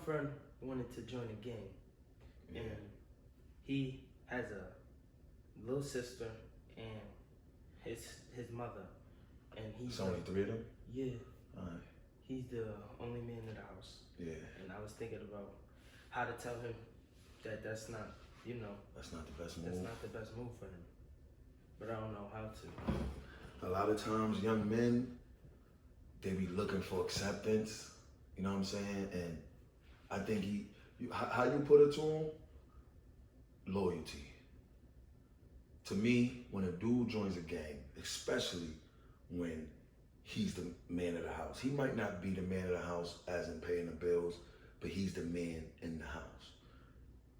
friend wanted to join a gang, and he has a little sister and his mother, and he's It's only 3 of them? Yeah. Alright. He's the only man in the house. Yeah. And I was thinking about how to tell him that that's not, That's not the best move. That's not the best move for him. But I don't know how to. A lot of times, young men, they be looking for acceptance. You know what I'm saying? And I think how you put it to him? Loyalty. To me, when a dude joins a gang, especially when he's the man of the house, he might not be the man of the house as in paying the bills, but he's the man in the house.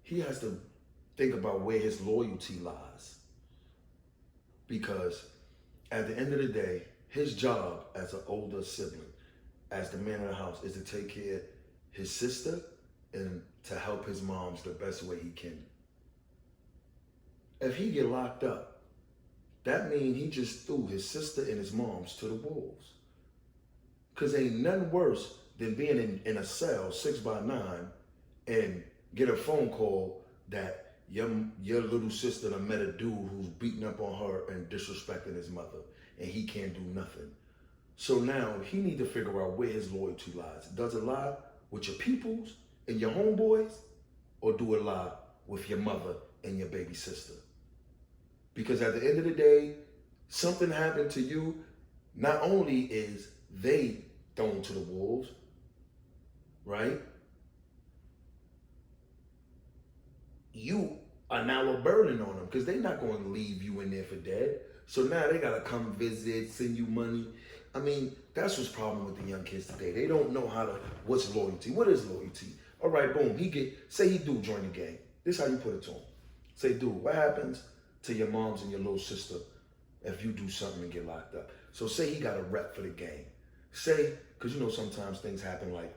He has to think about where his loyalty lies. Because at the end of the day, his job as an older sibling, as the man of the house, is to take care of his sister and to help his moms the best way he can. If he get locked up, that means he just threw his sister and his moms to the wolves. Cause ain't nothing worse than being in a cell 6x9 and get a phone call that your little sister done met a dude who's beating up on her and disrespecting his mother, and he can't do nothing. So now he need to figure out where his loyalty lies. Does it lie with your peoples and your homeboys, or do it lie with your mother and your baby sister? Because at the end of the day, something happened to you, not only is they thrown to the wolves, right? You are now a burden on them because they're not going to leave you in there for dead. So now they got to come visit, send you money. I mean, that's what's problem with the young kids today. They don't know what's loyalty. What is loyalty? All right, boom. Say he do join the gang. This is how you put it to him. Say, dude, what happens to your moms and your little sister if you do something and get locked up? So say he got a rep for the gang. Say, because sometimes things happen like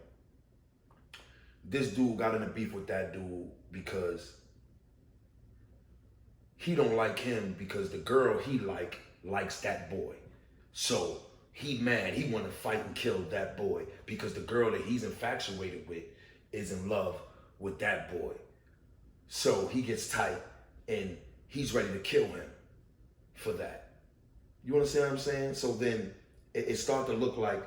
this dude got in a beef with that dude because he don't like him because the girl he likes that boy. So he mad, he want to fight and kill that boy because the girl that he's infatuated with is in love with that boy. So he gets tight and he's ready to kill him for that. You understand what I'm saying? So then it starts to look like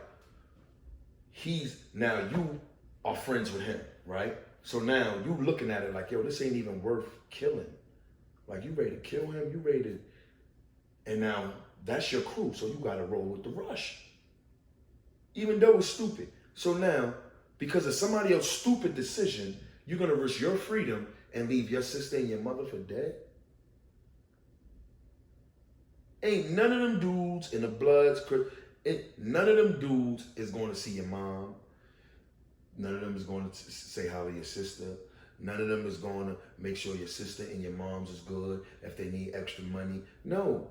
now you are friends with him, right? So now you looking at it like, yo, this ain't even worth killing. Like, you ready to kill him, you ready to, and now that's your crew, so you gotta roll with the rush. Even though it's stupid. So now, because of somebody else's stupid decision, you're gonna risk your freedom and leave your sister and your mother for dead? Ain't none of them dudes in the Bloods, none of them dudes is going to see your mom. None of them is going to say hi to your sister. None of them is going to make sure your sister and your mom's is good if they need extra money. No.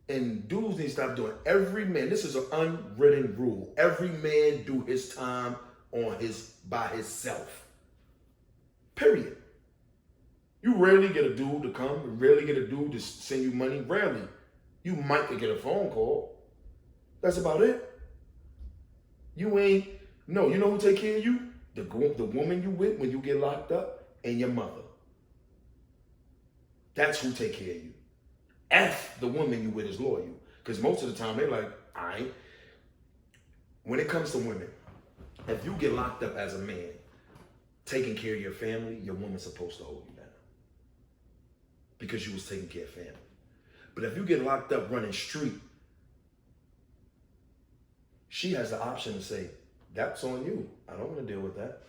And dudes need to stop doing every man. This is an unwritten rule. Every man do his time by himself. Period. You rarely get a dude to come. You rarely get a dude to send you money. Rarely. You might get a phone call. That's about it. You know who take care of you? The woman you with when you get locked up, and your mother. That's who take care of you. F the woman you with is loyal. Because most of the time, they're like, all right. When it comes to women, if you get locked up as a man, taking care of your family, your woman's supposed to hold you down. Because you was taking care of family. But if you get locked up running street, she has the option to say, that's on you. I don't want to deal with that.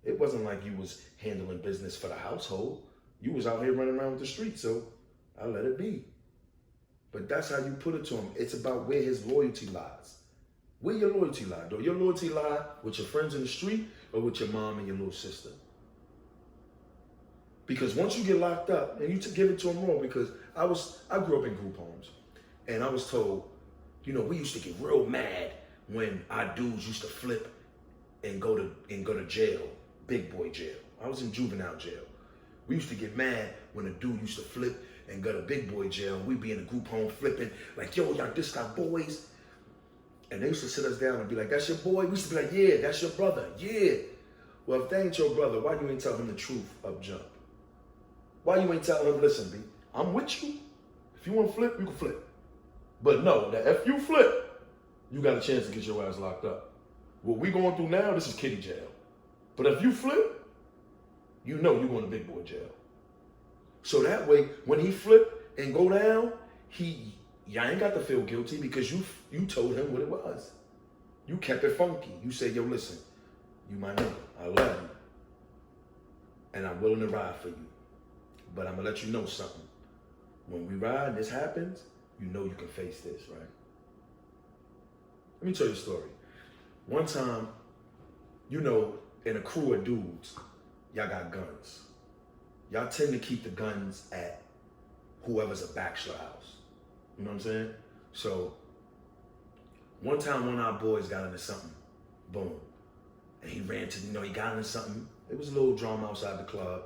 It wasn't like you was handling business for the household. You was out here running around with the street, so I let it be. But that's how you put it to him. It's about where his loyalty lies. Where your loyalty lie, though? Your loyalty lie with your friends in the street or with your mom and your little sister? Because once you get locked up, and you give it to him raw, because I grew up in group homes, and I was told, we used to get real mad when our dudes used to flip and go to jail, big boy jail. I was in juvenile jail. We used to get mad when a dude used to flip and go to big boy jail. We'd be in a group home flipping, like, yo, y'all just got boys. And they used to sit us down and be like, that's your boy? We used to be like, yeah, that's your brother, yeah. Well, if they ain't your brother, why you ain't tell him the truth up jump? Why you ain't telling him, listen, B, I'm with you. If you want to flip, you can flip. But no, that if you flip, you got a chance to get your ass locked up. What we going through now, this is kiddie jail. But if you flip, you know you're going to big boy jail. So that way, when he flip and go down, y'all ain't got to feel guilty because you told him what it was. You kept it funky. You said, yo, listen, you my nigga. I love you. And I'm willing to ride for you. But I'm going to let you know something. When we ride and this happens, you know you can face this, right? Let me tell you a story. One time, you know, in a crew of dudes, y'all got guns. Y'all tend to keep the guns at whoever's a bachelor house. You know what I'm saying? So, one time one of our boys got into something. Boom. And he ran to, he got into something. It was a little drama outside the club,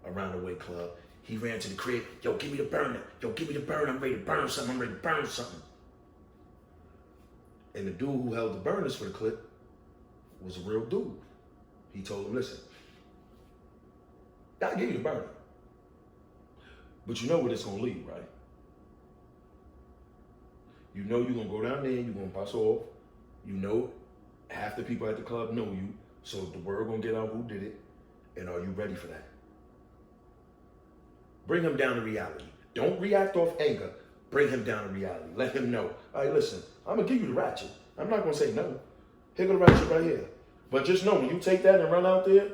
around the way club. He ran to the crib. Yo, give me the burner. Yo, give me the burner. I'm ready to burn something. And the dude who held the burners for the clip was a real dude. He told him, listen, I'll give you the burner. But you know where this gonna lead, right? You know you're gonna go down there, you're gonna bust off. You know half the people at the club know you, so the word gonna get out who did it, and are you ready for that? Bring him down to reality. Don't react off anger. Bring him down to reality. Let him know. All right, listen, I'm gonna give you the ratchet. I'm not gonna say no. Here go the ratchet right here. But just know when you take that and run out there,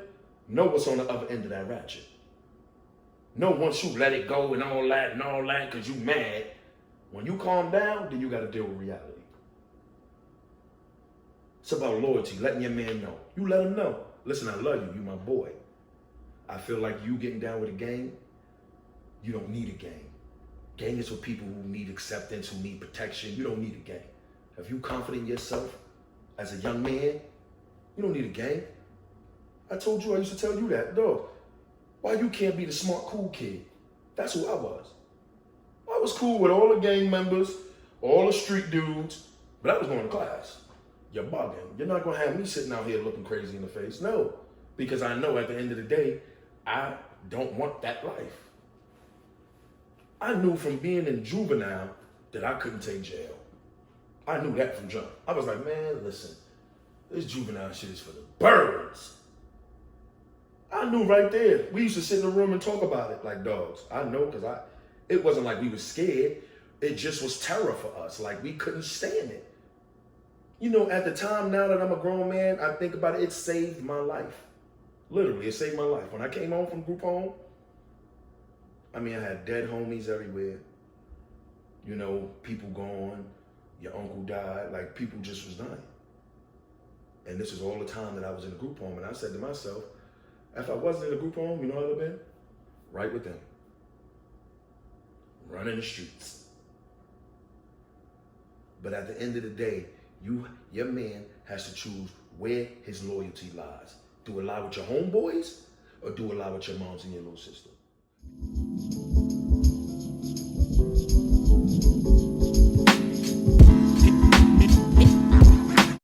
know what's on the other end of that ratchet. Know once you let it go and all that, because you mad, when you calm down, then you gotta deal with reality. It's about loyalty, letting your man know. You let him know. Listen, I love you, you my boy. I feel like you getting down with a gang, you don't need a gang. Gang is for people who need acceptance, who need protection. You don't need a gang. If you confident in yourself as a young man, you don't need a gang. I told you, I used to tell you that, dog. Why you can't be the smart, cool kid? That's who I was. I was cool with all the gang members, all the street dudes, but I was going to class. You're bugging. You're not going to have me sitting out here looking crazy in the face. No, because I know at the end of the day, I don't want that life. I knew from being in juvenile that I couldn't take jail. I knew that from jump. I was like, man, listen, this juvenile shit is for the birds. I knew right there. We used to sit in the room and talk about it like dogs. I know because it wasn't like we were scared. It just was terror for us. Like we couldn't stand it. You know, at the time, now that I'm a grown man, I think about it, it saved my life. Literally, it saved my life. When I came home from group home, I mean, I had dead homies everywhere. You know, people gone, your uncle died, like people just was dying. And this was all the time that I was in a group home. And I said to myself, if I wasn't in a group home, you know what I'd have been? Right with them. Running the streets. But at the end of the day, your man has to choose where his loyalty lies. Do it lie with your homeboys or do it lie with your moms and your little sister?